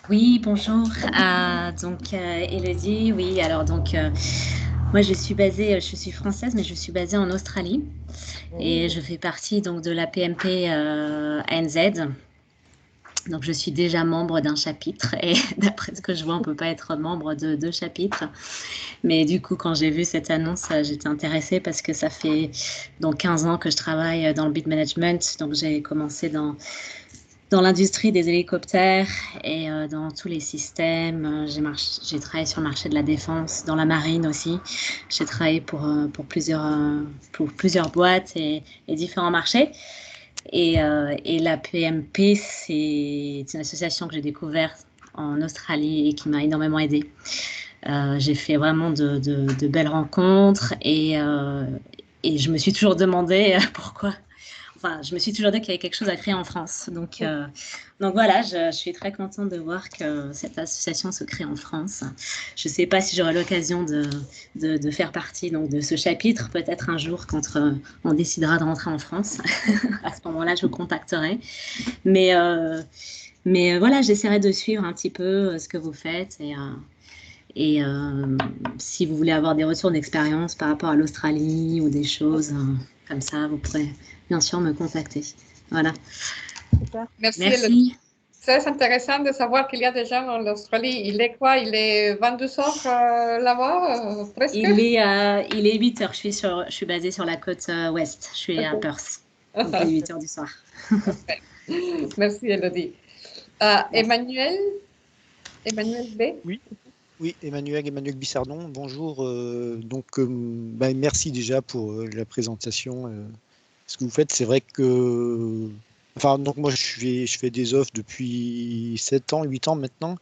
Oui, bonjour. Donc, Elodie, oui, alors donc, moi je suis française, mais je suis basée en Australie et je fais partie donc de la PMP ANZ. Donc, je suis déjà membre d'un chapitre et d'après ce que je vois, on ne peut pas être membre de 2 chapitres. Mais du coup, quand j'ai vu cette annonce, j'étais intéressée parce que ça fait donc 15 ans que je travaille dans le bid management. Donc, j'ai commencé dans l'industrie des hélicoptères et dans tous les systèmes. J'ai travaillé sur le marché de la défense, dans la marine aussi. J'ai travaillé pour plusieurs boîtes et différents marchés. Et la PMP, c'est une association que j'ai découverte en Australie et qui m'a énormément aidée. J'ai fait vraiment de belles rencontres et je me suis toujours demandé pourquoi. Enfin, je me suis toujours dit qu'il y avait quelque chose à créer en France. Donc voilà, je suis très contente de voir que cette association se crée en France. Je ne sais pas si j'aurai l'occasion de faire partie donc, de ce chapitre, peut-être un jour quand on décidera de rentrer en France. À ce moment-là, je vous contacterai. Mais voilà, j'essaierai de suivre un petit peu ce que vous faites et si vous voulez avoir des retours d'expérience par rapport à l'Australie ou des choses comme ça, vous pourrez bien sûr me contacter. Voilà. Super. Merci. C'est intéressant de savoir qu'il y a des gens en Australie. Il est quoi? Il est 22 heures là-bas, presque? Il est 8 heures. Je suis basée sur la côte ouest. Je suis à Perth. Donc, il est 8 heures du soir. Merci, Elodie. Emmanuel B. Oui. Oui, Emmanuel Bissardon, bonjour. Merci déjà pour la présentation. Ce que vous faites, c'est vrai que... donc moi, je fais des offres depuis 7 ans, 8 ans maintenant.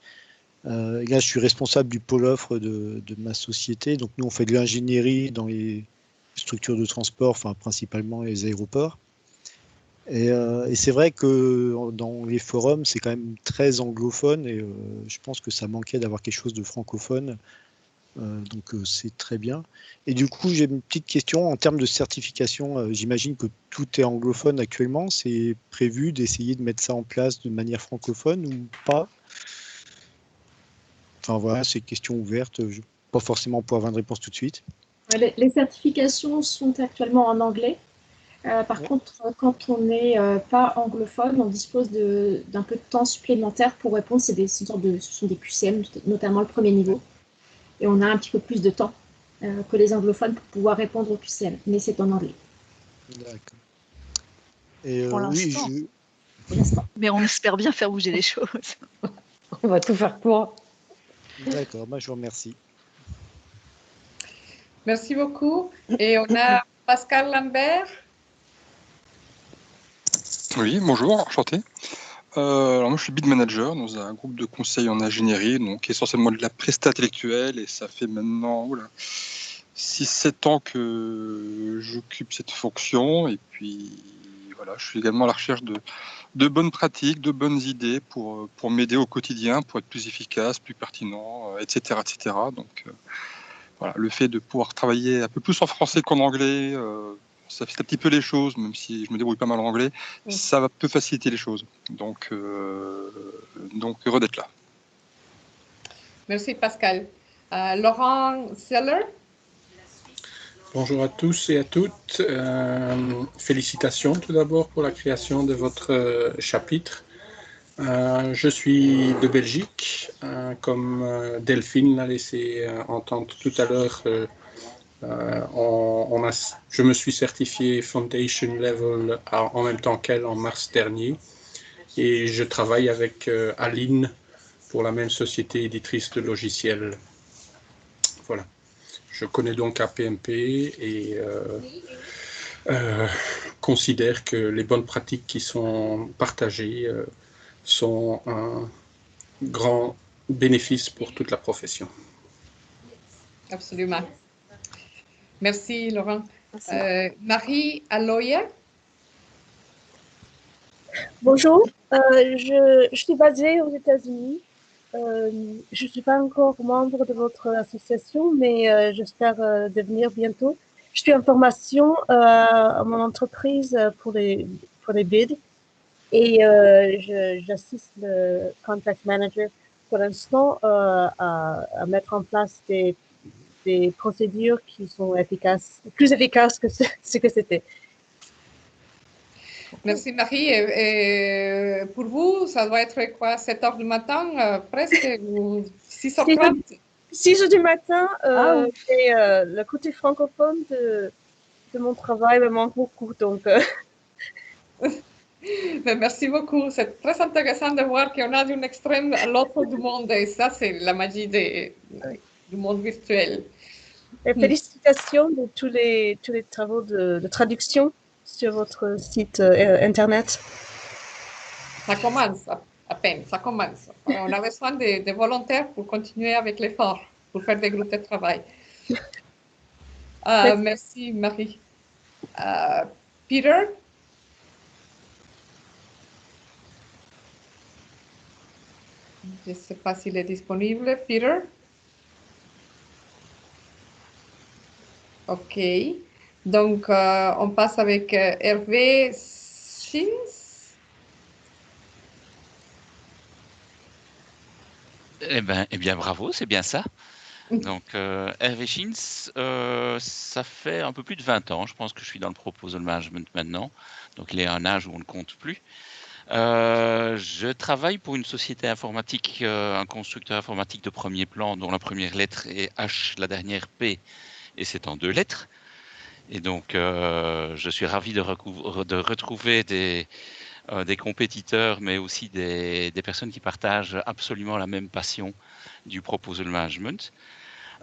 Là, je suis responsable du pôle offre de ma société. Donc nous, on fait de l'ingénierie dans les structures de transport, principalement les aéroports. Et c'est vrai que dans les forums, c'est quand même très anglophone et je pense que ça manquait d'avoir quelque chose de francophone. Donc c'est très bien. Et du coup, j'ai une petite question en termes de certification. J'imagine que tout est anglophone actuellement. C'est prévu d'essayer de mettre ça en place de manière francophone ou pas? Enfin voilà, c'est une question ouverte. Pas forcément pour avoir une réponse tout de suite. Les certifications sont actuellement en anglais. Par contre, quand on n'est pas anglophone, on dispose d'un peu de temps supplémentaire pour répondre. Ce sont des QCM, notamment le premier niveau. Et on a un petit peu plus de temps que les anglophones pour pouvoir répondre aux QCM. Mais c'est en anglais. D'accord. Et Pour oui, l'instant. Mais on espère bien faire bouger les choses. On va tout faire pour. D'accord, je vous remercie. Merci beaucoup. Et on a Pascal Lambert. Oui, bonjour, enchanté. Alors moi, je suis bid manager dans un groupe de conseil en ingénierie, donc essentiellement de la presta intellectuelle, et ça fait maintenant 6-7 ans que j'occupe cette fonction, et puis voilà, je suis également à la recherche de bonnes pratiques, de bonnes idées pour m'aider au quotidien, pour être plus efficace, plus pertinent, etc., etc. Donc voilà, le fait de pouvoir travailler un peu plus en français qu'en anglais, ça fait un petit peu les choses, même si je me débrouille pas mal en anglais, ça peut faciliter les choses. Donc heureux d'être là. Merci Pascal. Laurent Seller. Bonjour à tous et à toutes. Félicitations tout d'abord pour la création de votre chapitre. Je suis de Belgique, comme Delphine l'a laissé entendre tout à l'heure. Je me suis certifié Foundation Level en même temps qu'elle en mars dernier et je travaille avec Aline pour la même société éditrice de logiciels. Voilà. Je connais donc APMP et considère que les bonnes pratiques qui sont partagées sont un grand bénéfice pour toute la profession. Absolument. Merci, Laurent. Marie Aloya. Bonjour, je suis basée aux États-Unis. Je ne suis pas encore membre de votre association, mais j'espère devenir bientôt. Je suis en formation à mon entreprise pour les bids et j'assiste le contract manager pour l'instant à mettre en place des procédures qui sont plus efficaces que ce que c'était. Merci Marie. Et pour vous, ça doit être quoi, 7 heures du matin, presque, ou 6h30? 6 heures du matin, et le côté francophone de mon travail me manque beaucoup. Donc, merci beaucoup. C'est très intéressant de voir qu'on a d'un extrême à l'autre du monde. Et ça, c'est la magie du monde virtuel. Et félicitations de tous les travaux de traduction sur votre site internet. Ça commence à peine, ça commence. On a besoin de volontaires pour continuer avec l'effort, pour faire des groupes de travail. Merci Marie. Peter? Je ne sais pas s'il est disponible. Peter? OK. Donc, on passe avec Hervé Schins. Eh bien, bravo, c'est bien ça. Donc, Hervé Schins, ça fait un peu plus de 20 ans, je pense que je suis dans le proposal management maintenant. Donc, il est à un âge où on ne compte plus. Je travaille pour une société informatique, un constructeur informatique de premier plan dont la première lettre est H, la dernière P, et c'est en 2 lettres. Et donc, je suis ravi de retrouver des compétiteurs, mais aussi des personnes qui partagent absolument la même passion du proposal management.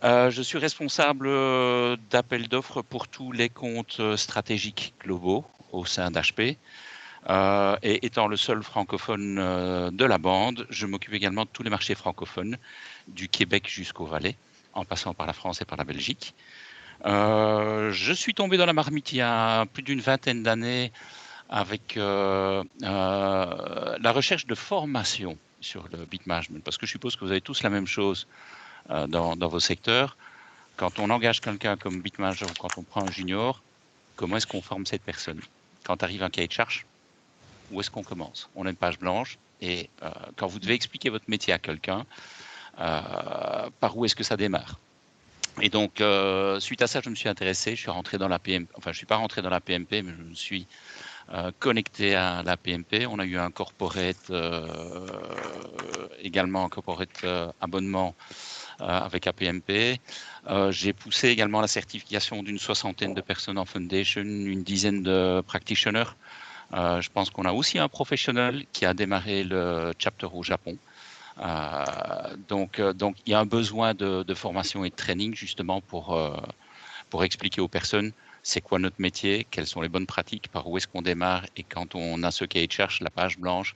Je suis responsable d'appel d'offres pour tous les comptes stratégiques globaux au sein d'HP. Et étant le seul francophone de la bande, je m'occupe également de tous les marchés francophones, du Québec jusqu'au Valais, en passant par la France et par la Belgique. Je suis tombé dans la marmite il y a plus d'une vingtaine d'années avec la recherche de formation sur le bit management, parce que je suppose que vous avez tous la même chose dans vos secteurs. Quand on engage quelqu'un comme bit manager ou quand on prend un junior, comment est-ce qu'on forme cette personne? Quand arrive un cahier de charge, où est-ce qu'on commence? On a une page blanche et quand vous devez expliquer votre métier à quelqu'un, par où est-ce que ça démarre? Et donc, suite à ça, je me suis intéressé, je suis rentré dans la PMP, enfin, je ne suis pas rentré dans la PMP, mais je me suis connecté à la PMP. On a eu un corporate, également un corporate abonnement avec la PMP. J'ai poussé également la certification d'une 60aine de personnes en foundation, une dizaine de practitioners. Je pense qu'on a aussi un professionnel qui a démarré le chapter au Japon. Donc, il y a un besoin de formation et de training justement pour expliquer aux personnes c'est quoi notre métier, quelles sont les bonnes pratiques, par où est-ce qu'on démarre et quand on a ce cahier de charge, la page blanche,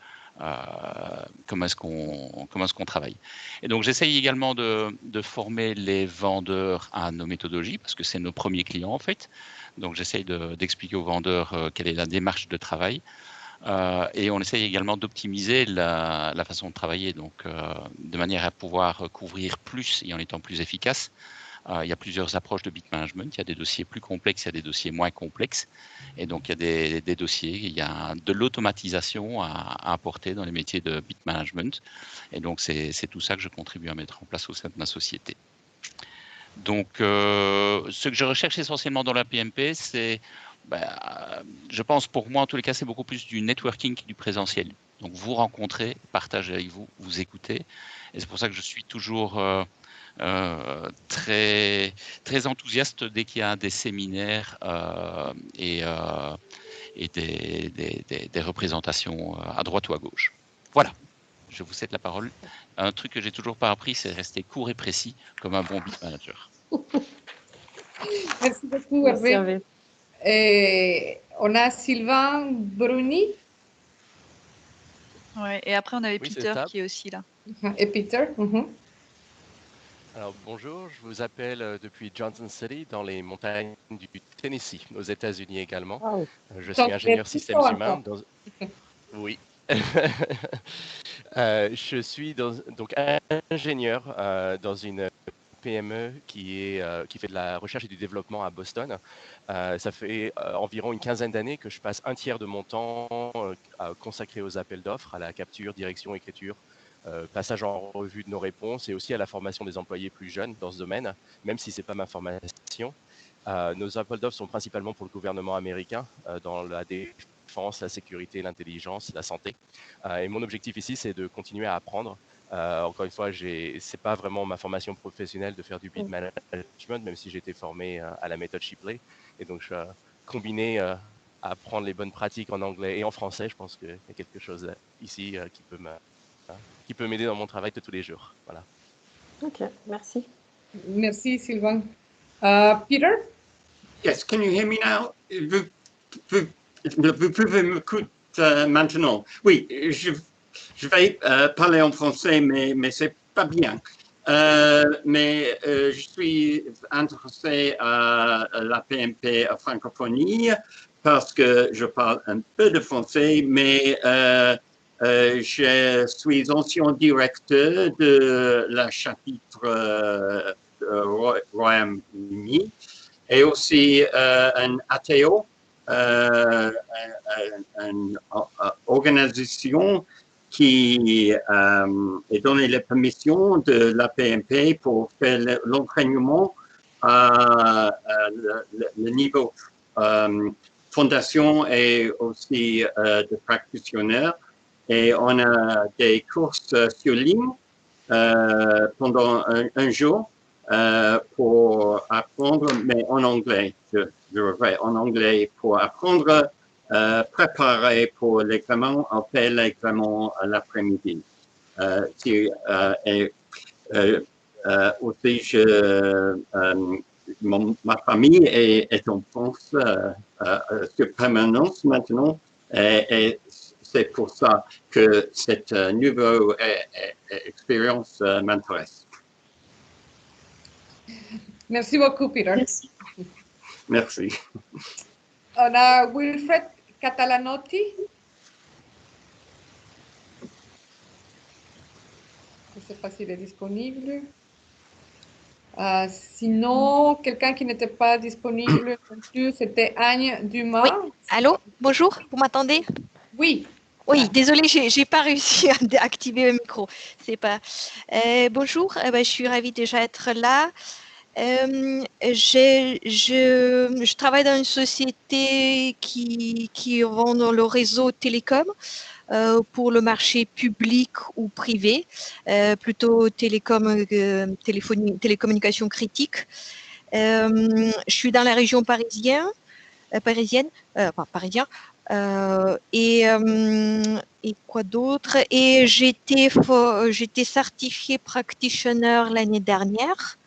comment est-ce qu'on travaille. Et donc j'essaye également de former les vendeurs à nos méthodologies parce que c'est nos premiers clients en fait. Donc j'essaye d'expliquer aux vendeurs quelle est la démarche de travail. Et on essaye également d'optimiser la façon de travailler, donc de manière à pouvoir couvrir plus et en étant plus efficace. Il y a plusieurs approches de bit management. Il y a des dossiers plus complexes, il y a des dossiers moins complexes. Et donc, il y a des dossiers, il y a de l'automatisation à apporter dans les métiers de bit management. Et donc, c'est tout ça que je contribue à mettre en place au sein de ma société. Donc, ce que je recherche essentiellement dans la PMP, c'est, je pense pour moi, en tous les cas, c'est beaucoup plus du networking que du présentiel. Donc, vous rencontrez, partagez avec vous, vous écoutez. Et c'est pour ça que je suis toujours très, très enthousiaste dès qu'il y a des séminaires et des représentations à droite ou à gauche. Voilà, je vous cède la parole. Un truc que j'ai toujours pas appris, c'est rester court et précis comme un bon bit manager. Merci beaucoup, Hervé. Et on a Sylvain Bruni. Ouais, et après, on avait Peter qui est aussi là. Et Peter. Alors bonjour, je vous appelle depuis Johnson City dans les montagnes du Tennessee, aux États-Unis également. Oh. Je suis ingénieur systèmes humains. Oui. Je suis donc ingénieur dans une PME qui fait de la recherche et du développement à Boston. Ça fait environ une quinzaine d'années que je passe un tiers de mon temps consacré aux appels d'offres, à la capture, direction, écriture, passage en revue de nos réponses et aussi à la formation des employés plus jeunes dans ce domaine, même si ce n'est pas ma formation. Nos appels d'offres sont principalement pour le gouvernement américain dans la défense, la sécurité, l'intelligence, la santé. Et mon objectif ici, c'est de continuer à apprendre. Encore une fois, ce n'est pas vraiment ma formation professionnelle de faire du bit management, même si j'ai été formé à la méthode Shipley. Et donc, je combiner à apprendre les bonnes pratiques en anglais et en français, je pense qu'il y a quelque chose ici qui peut m'aider dans mon travail de tous les jours. Voilà. Ok, merci. Merci, Sylvain. Peter? Yes, can you hear me now? Vous pouvez m'écouter maintenant. Oui, je vais parler en français, mais c'est pas bien. Mais je suis intéressé à la PMP à francophonie parce que je parle un peu de français, mais je suis ancien directeur de la chapitre Royaume-Uni et aussi un ATO, une organisation qui est donné la permission de la PMP pour faire l'entraînement à le niveau fondation et aussi de practitionnaires. Et on a des courses sur ligne pendant un jour pour apprendre, mais en anglais. Je regrette, en anglais pour apprendre préparer pour l'examen, on fait l'examen l'après-midi. Aussi, ma famille est en France sur permanence maintenant, et c'est pour ça que cette nouvelle expérience m'intéresse. Merci beaucoup, Peter. Merci. Merci. On a Wilfred Catalanotti. Je ne sais pas s'il est disponible. Sinon, quelqu'un qui n'était pas disponible non plus, c'était Agne Dumas. Oui. Allô, bonjour, vous m'entendez? Oui. Oui, désolée, j'ai pas réussi à activer le micro. C'est pas. Bonjour, je suis ravie déjà d'être là. Je travaille dans une société qui vend dans le réseau télécom pour le marché public ou privé, plutôt télécommunication critique. Je suis dans la région parisien, et quoi d'autre? Et j'étais certifiée practitioner l'année dernière.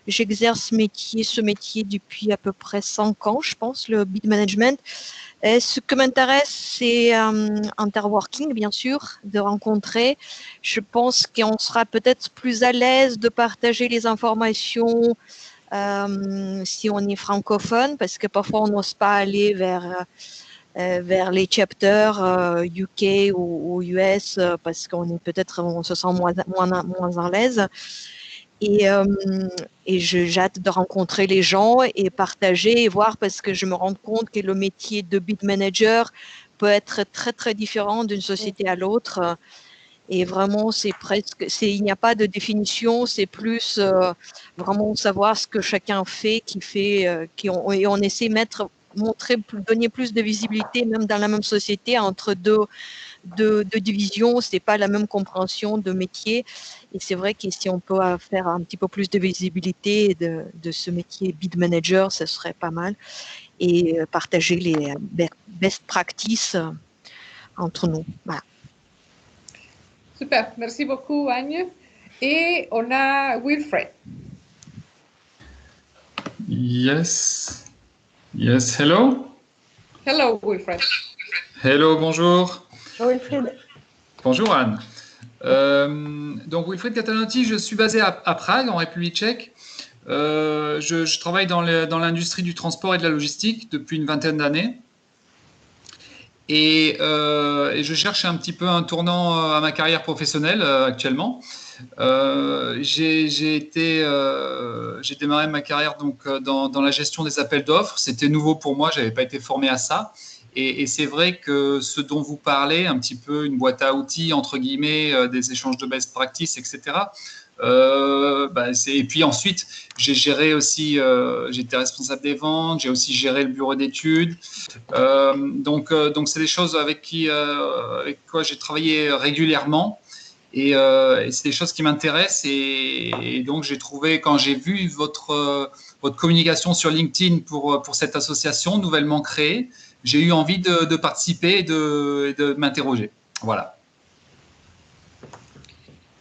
J'exerce ce métier depuis à peu près 5 ans, je pense, le bid management. Ce que m'intéresse, c'est interworking, bien sûr, de rencontrer. Je pense qu'on sera peut-être plus à l'aise de partager les informations si on est francophone, parce que parfois on n'ose pas aller vers les chapters UK ou US parce on se sent moins à l'aise. Et j'ai hâte de rencontrer les gens et partager et voir, parce que je me rends compte que le métier de bid manager peut être très très différent d'une société à l'autre. Et vraiment, il n'y a pas de définition, c'est plus vraiment savoir ce que chacun fait, et on essaie donner plus de visibilité, même dans la même société, entre deux divisions, c'est pas la même compréhension de métier. Et c'est vrai que si on peut faire un petit peu plus de visibilité de ce métier bid manager, ce serait pas mal. Et partager les best practices entre nous. Voilà. Super, merci beaucoup, Agne. Et on a Wilfred. Yes. Yes, hello. Hello, Wilfred. Hello, bonjour. Bonjour, Wilfred. Bonjour, Anne. Donc, Wilfred Catalanotti, je suis basé à Prague, en République tchèque. Je travaille dans l'industrie du transport et de la logistique depuis une vingtaine d'années. Et je cherche un petit peu un tournant à ma carrière professionnelle actuellement. J'ai démarré ma carrière donc dans la gestion des appels d'offres. C'était nouveau pour moi, j'avais pas été formé à ça. Et c'est vrai que ce dont vous parlez, un petit peu une boîte à outils entre guillemets, des échanges de best practice, etc. Et puis ensuite, j'ai géré aussi, j'étais responsable des ventes, j'ai aussi géré le bureau d'études. Donc c'est des choses avec quoi j'ai travaillé régulièrement. Et c'est des choses qui m'intéressent. Et donc, j'ai trouvé, quand j'ai vu votre communication sur LinkedIn pour cette association nouvellement créée, j'ai eu envie de participer et de m'interroger. Voilà.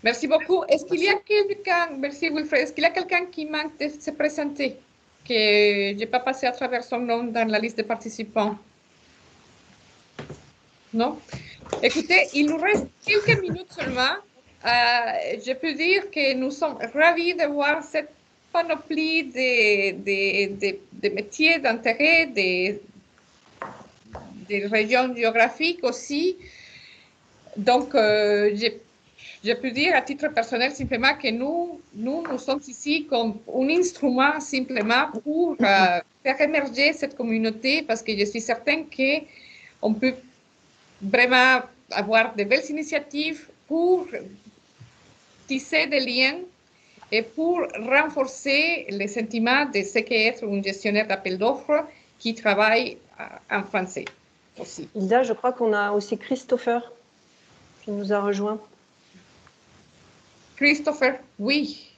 Merci beaucoup. Est-ce qu'il y a quelqu'un, merci Wilfred, est-ce qu'il y a quelqu'un qui manque de se présenter, que je n'ai pas passé à travers son nom dans la liste de participants? Non? Écoutez, il nous reste quelques minutes seulement. Je peux dire que nous sommes ravis de voir cette panoplie de métiers, d'intérêt, des régions géographiques aussi. Donc, je peux dire à titre personnel simplement que nous sommes ici comme un instrument simplement pour faire émerger cette communauté, parce que je suis certaine qu'on peut vraiment avoir de belles initiatives pour tisser des liens et pour renforcer le sentiment de ce qu'est être un gestionnaire d'appel d'offres qui travaille en français aussi. Hilda, je crois qu'on a aussi Christopher qui nous a rejoint. Christopher, oui.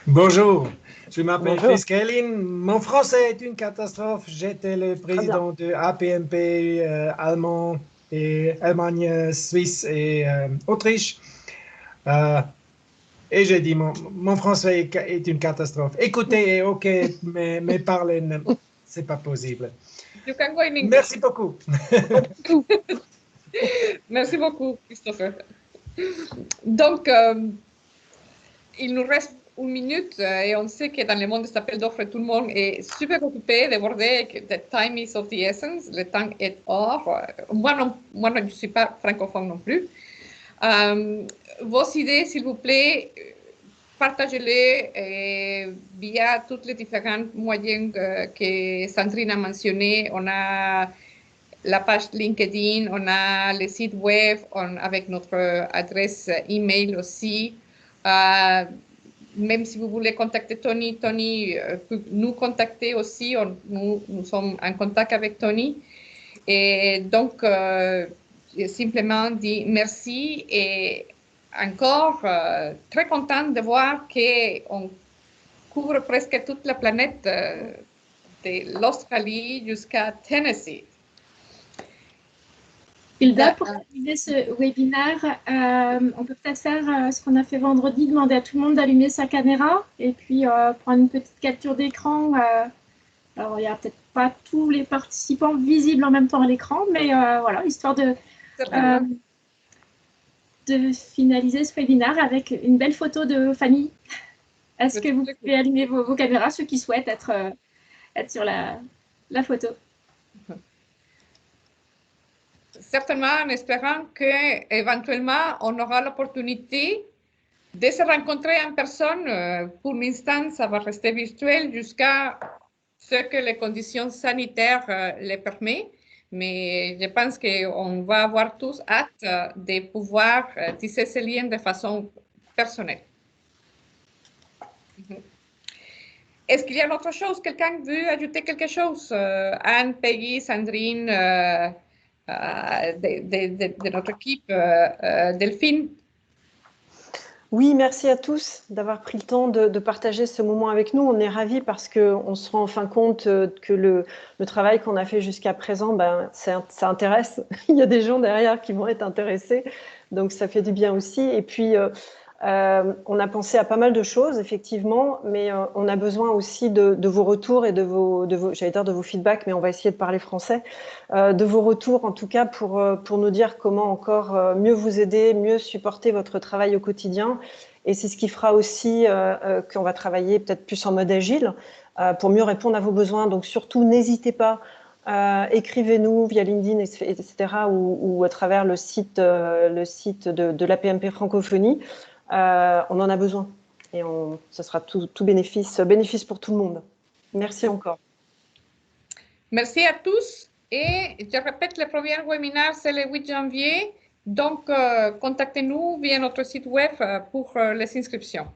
Bonjour, je m'appelle Chris Kellin. Mon français est une catastrophe. J'étais le président de APMP allemand et Allemagne, Suisse et Autriche. Et j'ai dit, mon français est une catastrophe. Écoutez, ok, mais parler, c'est pas possible. You can go in English. Merci beaucoup. Merci beaucoup, Christopher. Donc, il nous reste une minute et on sait que dans le monde des appels d'offres, tout le monde est super occupé, débordé, que the time is of the essence, le temps est or. Moi, je ne suis pas francophone non plus. Vos idées, s'il vous plaît, partagez-les via tous les différents moyens que Sandrine a mentionnés. On a la page LinkedIn, on a le site web, avec notre adresse email aussi. Même si vous voulez contacter Tony, Tony peut nous contacter aussi. Nous sommes en contact avec Tony. Et donc, j'ai simplement dit merci et encore très contente de voir qu'on couvre presque toute la planète, de l'Australie jusqu'à Tennessee. Hilda, pour terminer ce webinaire, on peut peut-être faire ce qu'on a fait vendredi, demander à tout le monde d'allumer sa caméra et puis prendre une petite capture d'écran. Alors, il n'y a peut-être pas tous les participants visibles en même temps à l'écran, mais voilà, histoire de finaliser ce webinaire avec une belle photo de famille. Est-ce que vous pouvez allumer vos caméras, ceux qui souhaitent être sur la photo? Certainement en espérant qu'éventuellement, on aura l'opportunité de se rencontrer en personne. Pour l'instant, ça va rester virtuel jusqu'à ce que les conditions sanitaires les permettent. Mais je pense qu'on va avoir tous hâte de pouvoir tisser ces liens de façon personnelle. Est-ce qu'il y a autre chose? Quelqu'un veut ajouter quelque chose? Anne, Peggy, Sandrine, de notre équipe, Delphine? Oui, merci à tous d'avoir pris le temps de partager ce moment avec nous. On est ravis parce qu'on se rend enfin compte que le travail qu'on a fait jusqu'à présent, ça intéresse. Il y a des gens derrière qui vont être intéressés, donc ça fait du bien aussi. Et puis, on a pensé à pas mal de choses, effectivement, mais on a besoin aussi de vos retours et de vos feedbacks, mais on va essayer de parler français, de vos retours en tout cas pour nous dire comment encore mieux vous aider, mieux supporter votre travail au quotidien. Et c'est ce qui fera aussi qu'on va travailler peut-être plus en mode agile pour mieux répondre à vos besoins. Donc surtout, n'hésitez pas. Écrivez-nous via LinkedIn, etc., ou à travers le site de l'APMP Francophonie. On en a besoin et ce sera tout bénéfice pour tout le monde. Merci encore. Merci à tous et je répète, le premier webinaire c'est le 8 janvier, donc contactez-nous via notre site web pour les inscriptions.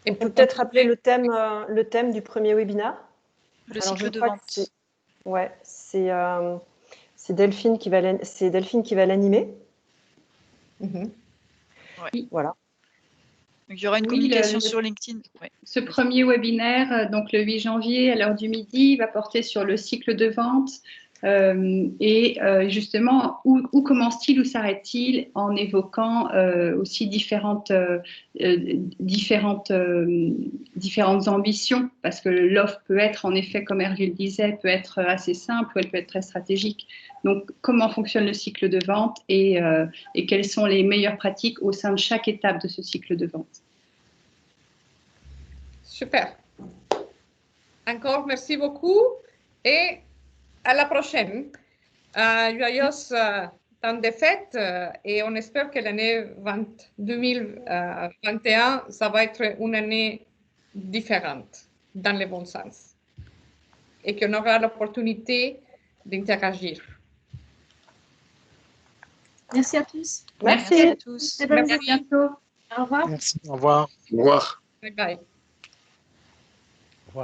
Et peut-être rappeler le thème du premier webinaire. Le cycle de vente. Ouais, c'est Delphine qui va l'animer. Ouais. Voilà. Donc, il y aura une communication sur LinkedIn. Ouais. Ce premier webinaire, donc le 8 janvier à l'heure du midi, va porter sur le cycle de vente et justement où commence-t-il, où s'arrête-t-il, en évoquant aussi différentes ambitions, parce que l'offre peut être en effet, comme Hervé le disait, peut être assez simple ou elle peut être très stratégique. Donc, comment fonctionne le cycle de vente et quelles sont les meilleures pratiques au sein de chaque étape de ce cycle de vente. Super. Encore merci beaucoup et à la prochaine. Joyeux temps de fête et on espère que l'année 2021, ça va être une année différente dans le bon sens et qu'on aura l'opportunité d'interagir. Merci à tous. Merci à tous. À bientôt. Au revoir. Merci, au revoir. Au revoir. Bye bye.